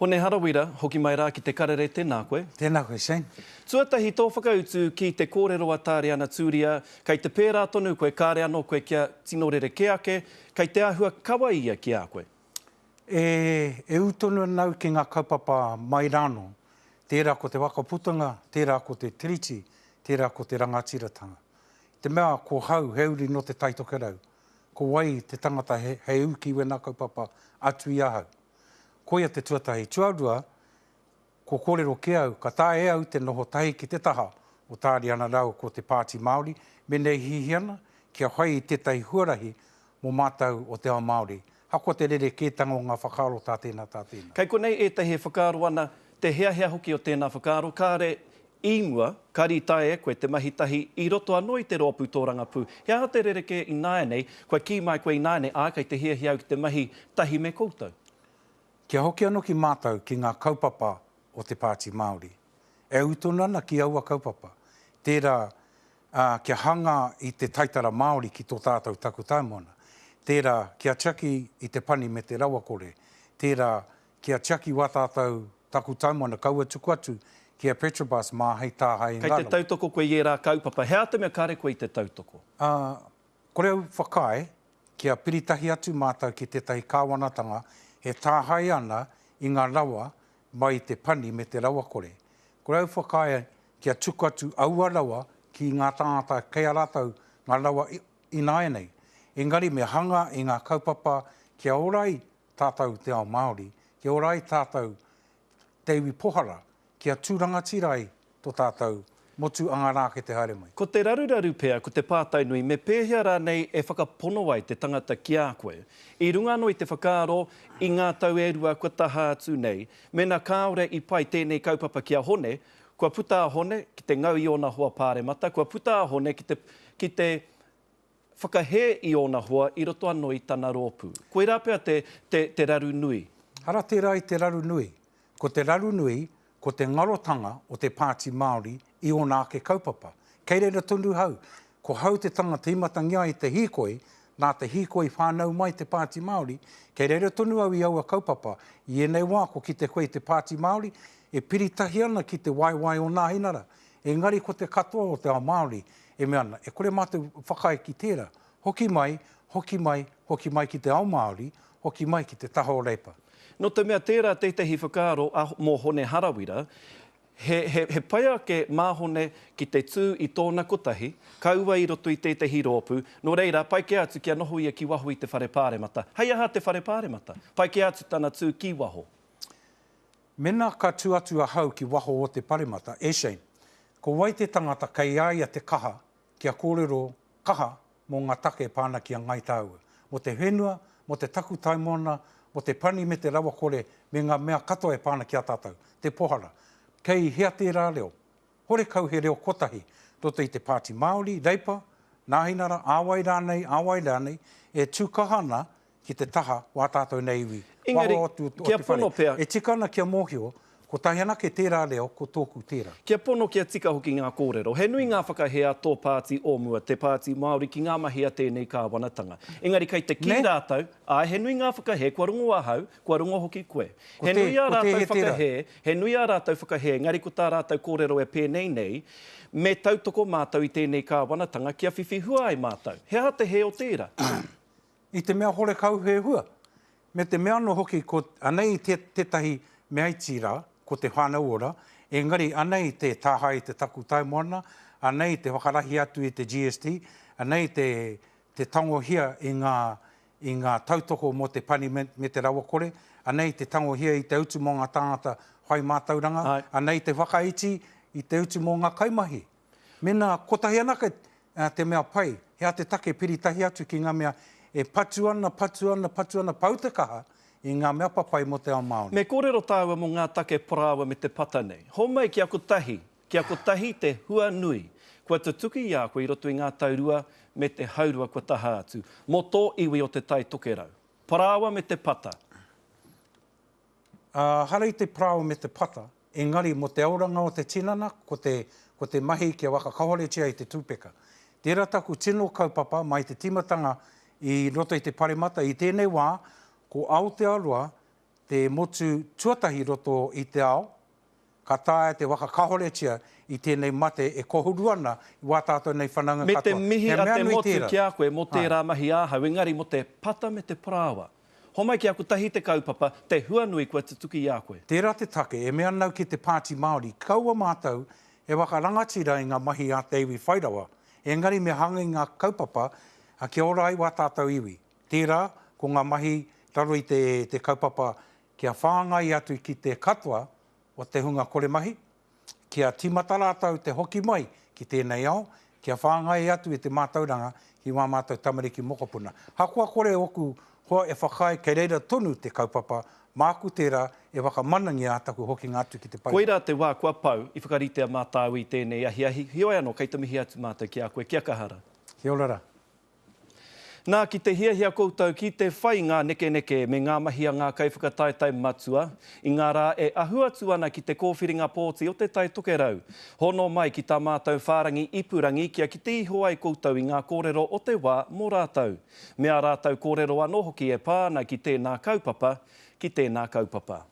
Hone harawira, hoki mai rā ki te karere, tēnā koe. Tēnā koe, Shane. Tuatahi tō whakautu ki te kōrero a tāre ana tūria, kei te pērā tonu koe, kāre anō koe kia tino rere ke ake, kei te āhua kawaia ki a koe. E utonu nau ki ngā kaupapa mai rāno, tērā ko te wakaputunga, tērā ko te tiriti, tērā ko te rangatiratanga. Te mea ko hau heuri no te taitokerau, ko wai te tangata hei uki we nā kaupapa atu I ahau. Koia te tuatahi tuarua, ko kōrero ke au, ka tā e au te noho tahi ki te taha o tāri ana rau ko te Pāti Māori, me nei hihiana, kia whai I tētai huarahi mō mātau o te ao Māori. Hako te rere kētanga o ngā whakaaro tā tēnā tā tēnā. Kei konei e te he whakaaro ana, te hea hoki o tēnā whakaaro, kāre inua, kari tae koe te mahitahi I roto anō I te rōpū tō rangapū. Hea te rereke I nāenei, koe ki mai koe I nāenei, kei te hea au ki te mahi tahi me koutou. Kia hoki anō ki mātau ki ngā kaupapa o te Pāti Māori. E utonu ana ki aua kaupapa. Tērā kia hanga I te taitara Māori ki tō tātou taku taimona. Tērā kia tiaki I te pani me te rawakore. Tērā kia tiaki wā tātou taku taimona kaua tuku atu kia Petrobras mā hei tāhai ngāra. Kei te tautoko koe I rā kaupapa. Hea te mea kāre koe I te tautoko? Kore au whakae kia piritahi atu mātou ki tētahi kāwanatanga he tāhai ana I ngā rawa mai te pani me te rawakore. Kore au whakae kia tuku atu aua rawa ki ngā tāngata kei aratau ngā rawa I nāenei. Engari me hanga I ngā kaupapa kia orai tātou te ao Māori, kia orai tātou teiwi pohara, kia tūrangatirai tō tātou motu angarā ke te haere mai. Ko te raruraru pēr, ko te pātai nui, me pēhea rānei e whakapono ai te tangata ki a koe. I runga no I te whakaaro I ngā tau e rua kua taha atu nei, mena kāore I pai tēnei kaupapa ki a hone, kua puta a hone ki te ngau I ona hoa pāremata, kua puta a hone ki te whakahe I ona hoa I roto anō I tana rōpū. Koe rā pēr te raru nui? Hara tērā I te raru nui. Ko te raru nui, ko te ngarotanga o te Pāti Māori I ona ake kaupapa. Kei reira tonu hau. Ko hau te tangata imatangia I te hīkoi, nā te hīkoi whānau mai te Pāti Māori, kei reira tonu hau I aua kaupapa. I enei wā ko ki te koe te Pāti Māori, e piritahi ana ki te waiwai o nā hinara. Engari ko te katoa o te ao Māori, e me ana. E kore mātou whakae ki tērā. Hoki mai, hoki mai, hoki mai ki te ao Māori, hoki mai ki te taho reipa. No te mea tērā teitehi whakaaro mō hone harawira, he pai ake māhone ki te tū I tōna kotahi, kaua I roto I teitehi rōpū, no reira, pai ke atu kia noho ia ki waho I te whare pāremata. Hei aha te whare pāremata? Pai ke atu tana tū ki waho? Mena ka tū atu a hau ki waho o te paremata, Shane, ko wai te tangata kei aia te kaha, kia kōrero kaha mō ngā take pāna ki a ngai tāua. Mo te whenua, mo te taku taimona, mo te pani me te rawakore, me ngā mea katoa e pāna ki a tātou, te pohara. Kei hea tērā reo, hore kau he reo kotahi, roto I te Pāti Māori, reipa, nāhinara, āwai rānei, e tūkahana ki te taha wā tātou nei iwi. Engari, kia pono pēr. E tikana kia mōhio, ko tahi ana ke tērā reo, ko tōku tērā. Kia pono kia tika hoki ngā kōrero. He nui ngā whakahea tō Pāti o mua, te Pāti Māori ki ngā mahi a tēnei kāwanatanga. Engari, kei te ki rātau, he nui ngā whakahe, kua rungo ahau, kua rungo hoki koe. He nui a rātau whakahe, engari ko tā rātau kōrero e pēnei nei, me tautoko mātau I tēnei kāwanatanga, kia whiwhihua ai mātau. Hea te he o tērā? I te mea hore kau he hua. Me te mea no hoki, ko anei tētahi mea itira, ko te whānau ora, engari anei te tāhai te taku taimona, anei te whakarahi atu I te GST, anei te tangohia I ngā tautoko mo te pani me te rawakore, anei te tangohia I te utu mō ngā tāngata whai mātauranga, anei te whakaiti I te utu mō ngā kaimahi. Mena kotahi ana te mea pai, hea te take piritahi atu ki ngā mea e patu ana pautakaha, I ngā mea papai mo te ao Māori. Me kōrero tāua mo ngā take porāwa me te pata nei. Homai kia kotahi te hua nui. Kua te tuki I a koe I roto I ngā taurua me te haurua kua taha atu. Mo tō iwi o te tai tokerau. Porāwa me te pata. Harei te porāwa me te pata, engari mo te auranga o te tinana, ko te mahi kia waka kahoretia I te tūpeka. Tērā taku tino kaupapa mai te timatanga I roto I te paremata I tēnei wā, ko Aotearoa te motu tuatahi roto i te ao, ka tāia te waka kahoretia i tēnei mate e kohuru ana i wā tātou nei whananga Me katoa. te mihi He a mea te nui motu tērā. ki a koe mo tērā mahi āhau, engari mo te pata me te parawa. Homai ki aku tahi te kaupapa, te huanui kua te tuki i a koe. Tērā te take, e mea nau ki te Pāti Māori, kaua mātou e waka rangatira i ngā mahi a te iwi whairawa. Engari me hanga i ngā kaupapa, a kia ora ai wā tātou iwi. Tērā, ko ngā mahi raro i te kaupapa, kia whāngai atu ki te katoa o te hunga kore mahi, kia timata rātau te hoki mai ki tēnei ao, kia whāngai atu i te mātauranga i wā mātou tamariki mokopuna. Hakua kore oku hoa e whakai kei reira tonu te kaupapa, māku tērā e wakamanangi ātaku hoki ngātu ki te pai. Koira te wā kua pau, i whakaritea mātāu i tēnei ahi. Hioi anō, kei tamihi atu mātou ki a koe, kia kahara. Kia ora. Nā ki te hiahia koutou ki te whai ngā neke me ngā mahi a ngā kaiwhakataetai matua, i ngā rā e ahuatu ana ki te kōwhiringa pōti o te tai tokerau. Hono mai ki tā mātou whārangi ipurangi kia ki te iho ai koutou i ngā kōrero o te wā mō rātou. Mea rātou kōrero anō hoki e pāna ki tēnā kaupapa, ki tēnā kaupapa.